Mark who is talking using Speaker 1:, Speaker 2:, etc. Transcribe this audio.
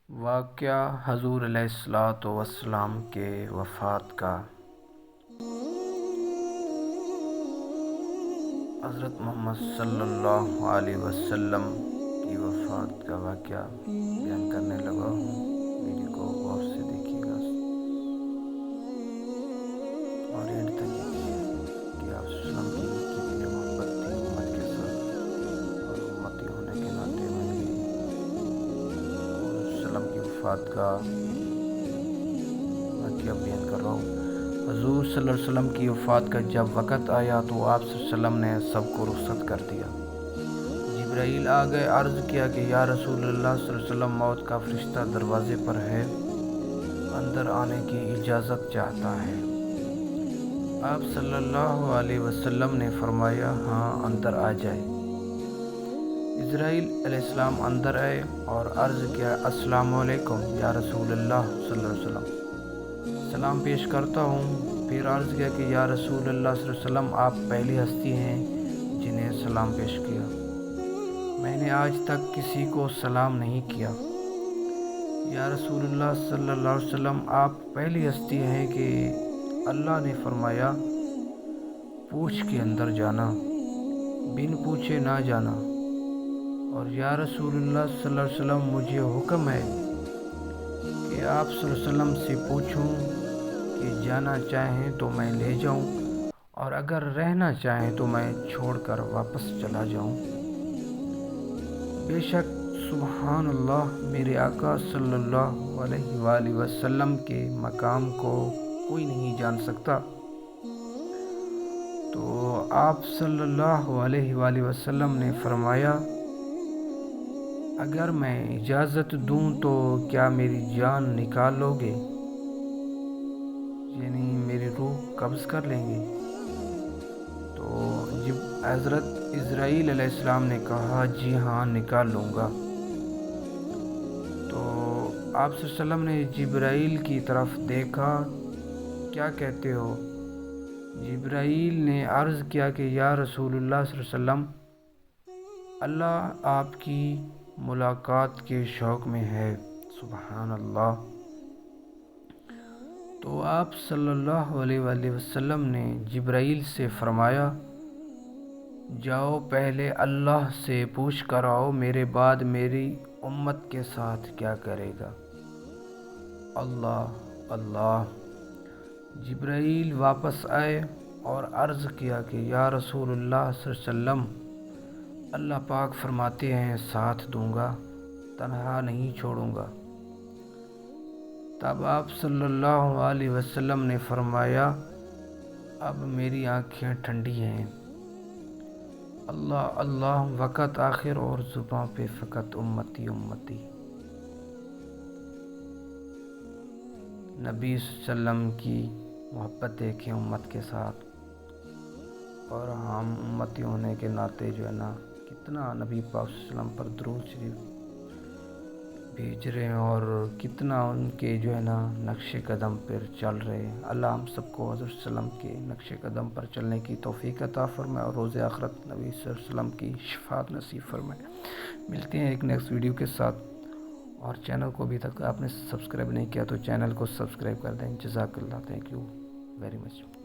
Speaker 1: واقعہ حضور علیہ الصلوۃ والسلام کے وفات کا۔ حضرت محمد صلی اللہ علیہ وسلم کی وفات کا واقعہ بیان کرنے لگا ہوں۔ ویڈیو کو غور سے دیکھیے گا اور اینڈ تک دیکھیے کہ آپ وسلم کی کتنی محبت تھی امت کے ساتھ، اور امتی ہونے کے ناطے میں بھی وسلم کی وفات کا واقعہ بیان کر رہا ہوں۔ حضور صلی اللہ علیہ وسلم کی وفات کا جب وقت آیا تو آپ صلی اللہ علیہ وسلم نے سب کو رخصت کر دیا۔ جبرائیل آ گئے، عرض کیا کہ یا رسول اللہ صلی اللہ علیہ وسلم، موت کا فرشتہ دروازے پر ہے، اندر آنے کی اجازت چاہتا ہے۔ آپ صلی اللہ علیہ وسلم نے فرمایا ہاں، اندر آ جائے۔ اسرائیل علیہ السلام اندر آئے اور عرض کیا السلام علیکم یا رسول اللہ صلی اللہ علیہ وسلم، سلام پیش کرتا ہوں۔ پھر عرض کیا کہ یا رسول اللہ صلی اللہ علیہ وسلم، آپ پہلی ہستی ہیں جنہیں سلام پیش کیا، میں نے آج تک کسی کو سلام نہیں کیا۔ یا رسول اللہ صلی اللہ علیہ وسلم، آپ پہلی ہستی ہیں کہ اللہ نے فرمایا پوچھ کے اندر جانا، بن پوچھے نہ جانا۔ اور یا رسول اللہ صلی اللہ علیہ وسلم، مجھے حکم ہے کہ آپ صلی اللہ علیہ وسلم سے پوچھوں کہ جانا چاہیں تو میں لے جاؤں، اور اگر رہنا چاہیں تو میں چھوڑ کر واپس چلا جاؤں۔ بے شک سبحان اللہ، میرے آقا صلی اللہ علیہ وآلہ وسلم کے مقام کو کوئی نہیں جان سکتا۔ تو آپ صلی اللہ علیہ وآلہ وسلم نے فرمایا اگر میں اجازت دوں تو کیا میری جان نکال لو گے، یعنی میری روح قبض کر لیں گے؟ تو جب حضرت اسرائیل علیہ السلام نے کہا جی ہاں، نکال لوں گا۔ تو آپ صلی اللہ علیہ وسلم نے جبرائیل کی طرف دیکھا، کیا کہتے ہو؟ جبرائیل نے عرض کیا کہ یا رسول اللہ صلی اللہ علیہ وسلم، اللہ آپ کی ملاقات کے شوق میں ہے۔ سبحان اللہ۔ تو آپ صلی اللہ علیہ وآلہ وسلم نے جبرائیل سے فرمایا جاؤ پہلے اللہ سے پوچھ کر آؤ میرے بعد میری امت کے ساتھ کیا کرے گا۔ اللہ اللہ۔ جبرائیل واپس آئے اور عرض کیا کہ یا رسول اللہ صلی اللہ علیہ وسلم، اللہ پاک فرماتے ہیں ساتھ دوں گا، تنہا نہیں چھوڑوں گا۔ تب آپ صلی اللہ علیہ وسلم نے فرمایا اب میری آنکھیں ٹھنڈی ہیں۔ اللہ اللہ، وقت آخر اور زباں پہ فقط امتی امتی۔ نبی صلی اللہ علیہ وسلم کی محبت دیکھیں امت کے ساتھ، اور ہم امتی ہونے کے ناطے جو ہے نا کتنا نبی پاک صلی اللہ علیہ وسلم پر درود شریف بھیج رہے ہیں، اور کتنا ان کے جو ہے نا نقش قدم پر چل رہے ہیں۔ اللہ ہم سب کو حضرت صلی اللہ علیہ وسلم کے نقش قدم پر چلنے کی توفیق عطا فرمائے، اور روز آخرت نبی صلی اللہ علیہ وسلم کی شفاعت نصیب فرمائے۔ ملتے ہیں ایک نیکسٹ ویڈیو کے ساتھ، اور چینل کو ابھی تک آپ نے سبسکرائب نہیں کیا تو چینل کو سبسکرائب کر دیں۔ جزاک اللہ، تھینک یو ویری مچ۔